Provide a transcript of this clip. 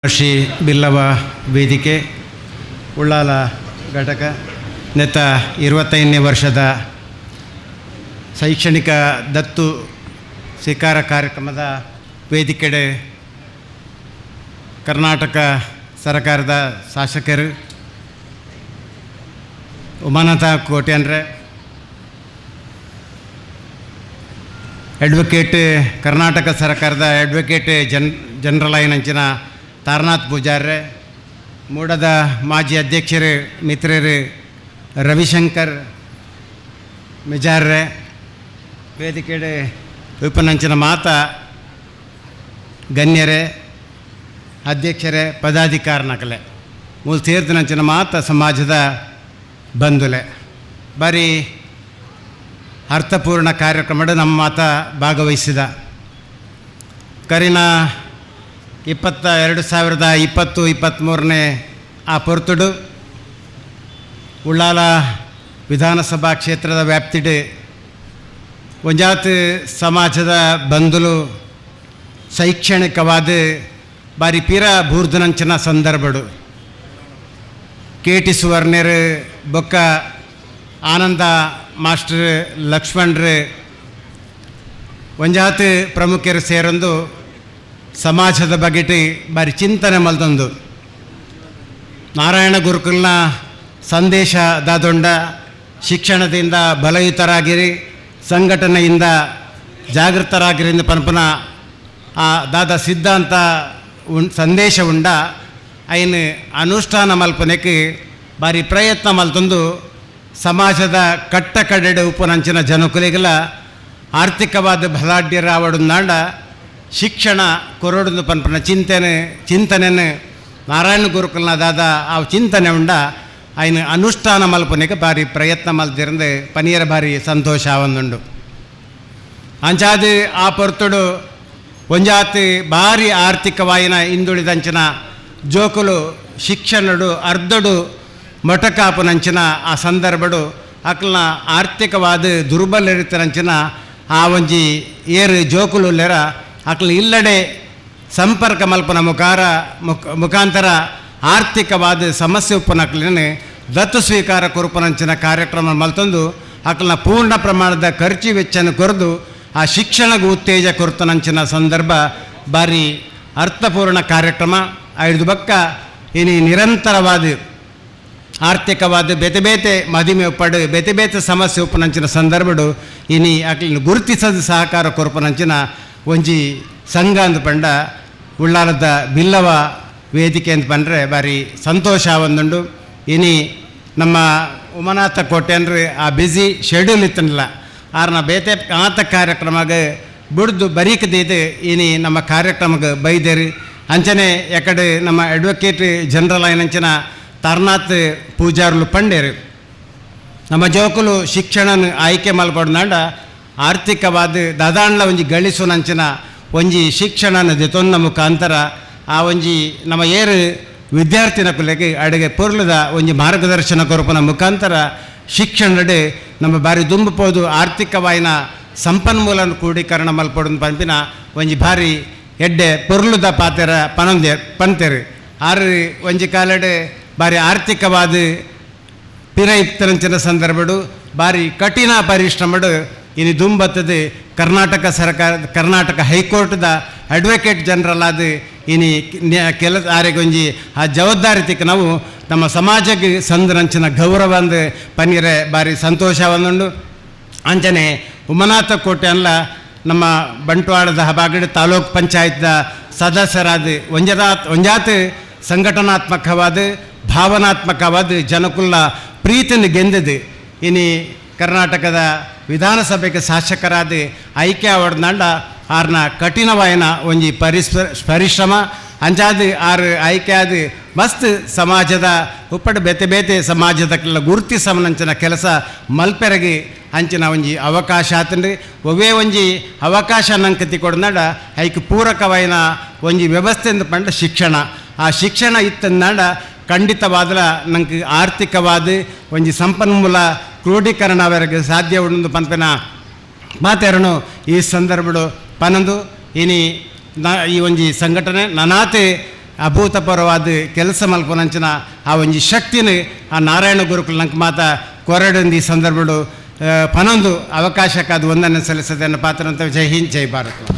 ಶ್ರೀ ಬಿಲ್ಲವ ವೇದಿಕೆ ಉಳ್ಳಾಲ ಘಟಕ ನೆತ್ತ 25ನೇ ವರ್ಷದ ಶೈಕ್ಷಣಿಕ ದತ್ತು ಸ್ವೀಕಾರ ಕಾರ್ಯಕ್ರಮದ ವೇದಿಕೆಡೆ ಕರ್ನಾಟಕ ಸರ್ಕಾರದ ಶಾಸಕರು ಉಮಾನಾಥ ಕೋಟ್ಯಾನ್ರೆ, ಅಡ್ವೊಕೇಟ್ ಕರ್ನಾಟಕ ಸರ್ಕಾರದ ಅಡ್ವೊಕೇಟ್ ಜನರಲ್ ಆಯ್ನಂಚಿನ ತಾರನಾಥ್ ಪೂಜಾರ್ರೆ, ಮೂಡದ ಮಾಜಿ ಅಧ್ಯಕ್ಷರು ಮಿತ್ರರು ರವಿಶಂಕರ್ ಮಿಜಾರ್ರೆ, ವೇದಿಕೆಡೆ ಉಪನಂಚಿನ ಮಾತ ಗಣ್ಯರೇ, ಅಧ್ಯಕ್ಷರೇ, ಪದಾಧಿಕಾರನಕಲೆ ಮೂಲ ಸೇರ್ತಿನಂಚಿನ ಮಾತ ಸಮಾಜದ ಬಂಧುಲೆ ಬಾರಿ ಅರ್ಥಪೂರ್ಣ ಕಾರ್ಯಕ್ರಮದ ನಮ್ಮ ಮಾತ ಭಾಗವಹಿಸಿದ ಕರಿನ 2023 ಆ ಪೊರ್ತುಡು ಉಳ್ಳಾಲ ವಿಧಾನಸಭಾ ಕ್ಷೇತ್ರದ ವ್ಯಾಪ್ತಿಡು ಒಂಜಾತ್ ಸಮಾಜದ ಬಂಧುಲು ಶೈಕ್ಷಣಿಕವಾದ ಬಾರಿ ಪಿರ ಬೂರ್ದನಂಚಿನ ಸಂದರ್ಭಡು KT ಸುವರ್ಣರು ಬೊಕ್ಕ ಆನಂದ ಮಾಸ್ಟರ್ ಲಕ್ಷ್ಮಣರು ಒಂಜಾತ್ ಪ್ರಮುಖರು ಸೇರೊಂದು ಸಮಾಜದ ಬಗೆಟ್ ಬಾರಿ ಚಿಂತನೆ ಮಲ್ತೊಂದು ನಾರಾಯಣ ಗುರುಕುಲ್ನ ಸಂದೇಶ ದಾದೊಂಡ ಶಿಕ್ಷಣದಿಂದ ಬಲಯುತರಾಗಿರಿ, ಸಂಘಟನೆಯಿಂದ ಜಾಗೃತರಾಗಿರಿಂದ ಪನ್ಪನ ಆ ದಾದ ಸಿದ್ಧಾಂತ ಸಂದೇಶ ಉಂಡ ಐನ್ ಅನುಷ್ಠಾನ ಮಲ್ಪನೆಗೆ ಬಾರಿ ಪ್ರಯತ್ನ ಮಲ್ತೊಂದು ಸಮಾಜದ ಕಟ್ಟ ಕಡೆಡೆ ಉಪನಂಚಿನ ಜನಕುಲಿಗಳ ಆರ್ಥಿಕವಾದ ಬಲಾಢ್ಯರ ಆವಡುಂದಾಂಡ ಶಿಕ್ಷಣ ಕೊರಡುಂದು ಪನ್ಪನ ಚಿಂತನೆಯನ್ನು ನಾರಾಯಣ ಗುರುಕುಲ್ನ ದಾದ ಆ ಚಿಂತನೆ ಉಂಡ ಐನ್ ಅನುಷ್ಠಾನ ಮಲ್ಪನೆಗೆ ಬಾರಿ ಪ್ರಯತ್ನ ಮಲ್ತಿರಂದು ಪನಿಯರ ಬಾರಿ ಸಂತೋಷ ಆವಂದುಂಡು. ಅಂಚಾದು ಆ ಪೊರ್ತುಡು ಒಂಜಾತ್ ಭಾರಿ ಆರ್ಥಿಕವಾಯಿನ ಹಿಂದುಳಿದಂಚಿನ ಜೋಕುಲು ಶಿಕ್ಷಣಡು ಅರ್ಧಡು ಮೊಟಕಾಪುನಂಚಿನ ಆ ಸಂದರ್ಭಡು ಅಕ್ಲನ ಆರ್ಥಿಕವಾದ ದುರ್ಬಲರಿತನಂಚಿನ ಆ ಒಂಜಿ ಏರು ಜೋಕುಲುಲ್ಲೆರ ಅಕ್ಲ ಇಲ್ಲಡೆ ಸಂಪರ್ಕ ಮಲ್ಪನ ಮುಖಾಂತರ ಆರ್ಥಿಕವಾದ ಸಮಸ್ಯೆ ಉಪ್ಪನಕ್ಲಿನ ದತ್ತು ಸ್ವೀಕಾರ ಕೊರುಪನಂಚಿನ ಕಾರ್ಯಕ್ರಮ ಮಲ್ತೊಂದು ಅಕ್ಲನ ಪೂರ್ಣ ಪ್ರಮಾಣದ ಖರ್ಚು ವೆಚ್ಚನ ಕೊರೆದು ಆ ಶಿಕ್ಷಣಗೂ ಉತ್ತೇಜ ಕೊರ್ತನಂಚಿನ ಸಂದರ್ಭ ಬಾರಿ ಅರ್ಥಪೂರ್ಣ ಕಾರ್ಯಕ್ರಮ ಐದು ಬಕ್ಕ ಇನಿ ನಿರಂತರವಾದ ಆರ್ಥಿಕವಾದ ಬೇತೆ ಬೇತೆ ಮದಿಮೆ ಉಪ್ಪಡು ಬೇತೆ ಬೇತೆ ಸಮಸ್ಯೆ ಉಪ್ಪನಂಚಿನ ಸಂದರ್ಭಡು ಇನಿ ಅಕ್ಲಿನ ಗುರುತಿಸದ ಸಹಕಾರ ಕೊರುಪನಂಚಿನ ಒಂಜಿ ಸಂಘ ಅಂತ ಪಂಡ ಉಳ್ಳಾಲದ ಬಿಲ್ಲವ ವೇದಿಕೆ ಅಂತ ಪಂಡ್ರೆ ಬಾರಿ ಸಂತೋಷ ಆವಂದುಂಡು. ಇನಿ ನಮ್ಮ ಉಮಾನಾಥ ಕೋಟ್ಯಾನ್ರು ಆ ಬ್ಯುಸಿ ಶೆಡ್ಯೂಲ್ ಇತ್ತನಲ್ಲ ಆರ್ನ ಬೇತೆ ಆತ ಕಾರ್ಯಕ್ರಮಗೆ ಬಿಡ್ದು ಬರೀಕದಿದ್ದು ಇನಿ ನಮ್ಮ ಕಾರ್ಯಕ್ರಮಕ್ಕೆ ಬೈದೇರಿ ಅಂಚನೆ ಎಕಡೆ ನಮ್ಮ ಅಡ್ವೊಕೇಟ್ ಜನರಲ್ ಆಯ್ನಂಚಿನ ತಾರನಾಥ್ ಪೂಜಾರ್ಲು ಪಂಡೇರು ನಮ್ಮ ಜೋಕುಲು ಶಿಕ್ಷಣನ ಆಯ್ಕೆ ಮಲ್ಪಡ್ನಾಂಡ ಆರ್ಥಿಕವಾದ ದಾದಾಂಡ್ಲ ಒಂಜಿ ಗಳಿಸುನಂಚಿನ ಒಂಜಿ ಶಿಕ್ಷಣನ ದೆತೊನ್ನ ಮುಖಾಂತರ ಆ ಒಂಜಿ ನಮ್ಮ ಏರು ವಿದ್ಯಾರ್ಥಿನ ಕುಲೆಗೆ ಅಡುಗೆ ಪೊರ್ಲದ ಒಂಜಿ ಮಾರ್ಗದರ್ಶನ ಕೊರಪನ ಮುಖಾಂತರ ಶಿಕ್ಷಣಡೆ ನಮ್ಮ ಬಾರಿ ದುಂಬುಪೋದು ಆರ್ಥಿಕವಾಯಿನ ಸಂಪನ್ಮೂಲನ ಕ್ರೋಢೀಕರಣ ಮಲ್ಪಡು ಪಂಪಿನ ಒಂಜಿ ಭಾರಿ ಎಡ್ಡೆ ಪೊರ್ಲುದ ಪಾತೆರ ಪಂತೆರು ಆರು ಒಂಜಿ ಕಾಲಡೆ ಬಾರಿ ಆರ್ಥಿಕವಾದ ಪಿರ ಇತ್ತರಂಚಿನ ಸಂದರ್ಭಡು ಬಾರಿ ಕಠಿಣ ಪರಿಶ್ರಮಡು ಇನ್ನು ದುಂಬತ್ತದು ಕರ್ನಾಟಕ ಹೈಕೋರ್ಟ್ದ ಅಡ್ವೊಕೇಟ್ ಜನರಲ್ ಆದ ಇನಿ ಕೆಲಸ ಆರೆಗೊಂಜಿ ಆ ಜವಾಬ್ದಾರಿತಿಗೆ ನಾವು ನಮ್ಮ ಸಮಾಜಕ್ಕೆ ಸಂದರಂಚಿನ ಗೌರವ ಅಂದು ಪನ್ನೀರೆ ಬಾರಿ ಸಂತೋಷ ಒಂದುಂಡು. ಅಂಚನೆ ಉಮಾನಾಥ ಕೋಟ್ಯಾನ್ಲ ನಮ್ಮ ಬಂಟ್ವಾಳದ ಹಬಾಗಡ ತಾಲೂಕ್ ಪಂಚಾಯತ್ದ ಸದಸ್ಯರಾದ ಒಂಜಾತ್ ಸಂಘಟನಾತ್ಮಕವಾದ ಭಾವನಾತ್ಮಕವಾದ ಜನಕುಲ್ಲ ಪ್ರೀತಿನ ಗೆಂದದು ಇನಿ ಕರ್ನಾಟಕದ ವಿಧಾನಸಭೆಗೆ ಶಾಸಕರಾದ ಆಯ್ಕೆ ಆವಡ್ನಾಂಡ ಆರ್ನ ಕಠಿಣವಾಯಿನ ಒಂಜಿ ಪರಿಶ್ರಮ ಅಂಚಾದ ಆರು ಆಯ್ಕೆ ಆದ ಮಸ್ತ್ ಸಮಾಜದ ಉಪ್ಪಡು ಬೇತೆ ಬೇತೆ ಸಮಾಜದಕ್ಕೆಲ್ಲ ಗುರುತಿಸಮನಂಚಿನ ಕೆಲಸ ಮಲ್ಪೆರಗಿ ಅಂಚಿನ ಒಂಜಿ ಅವಕಾಶ ಆತಂಡ್ರಿ ಒವೇ ಒಂಜಿ ಅವಕಾಶ ನಂಕತಿ ಕೊಡ್ನಾಡ ಐಕ್ ಪೂರಕವಾಯಿನ ಒಂಜಿ ವ್ಯವಸ್ಥೆ ಅಂತ ಪಂಡ ಶಿಕ್ಷಣ ಆ ಶಿಕ್ಷಣ ಇತ್ತಂದಾಂಡ ಖಂಡಿತವಾದ ನಂಗೆ ಆರ್ಥಿಕವಾದ ಒಂಜಿ ಸಂಪನ್ಮೂಲ ಕ್ರೋಢೀಕರಣ ಅವರಿಗೆ ಸಾಧ್ಯ ಉಂಡು ಪಂಪಿನ ಮಾತೇರನು ಈ ಸಂದರ್ಭಡು ಪನಂದು ಇನಿ ಈ ಒಂಜಿ ಸಂಘಟನೆ ನನಾತೆ ಅಭೂತಪೂರ್ವವಾದ ಕೆಲಸ ಮಲ್ಪನಂಚಿನ ಆ ಒಂಜಿ ಶಕ್ತಿನ ಆ ನಾರಾಯಣ ಗುರುಕುಲ ನಂಗೆ ಮಾತ ಕೊರಡೊಂದು ಈ ಸಂದರ್ಭಡು ಪನೊಂದು ಅವಕಾಶಕ್ಕೆ ಅದು ಒಂದನ್ನು ಸಲ್ಲಿಸದೆ ಅನ್ನೋ ಪಾತ್ರ ಅಂತ. ಜೈ ಹಿಂದ್, ಜೈ ಭಾರತ್.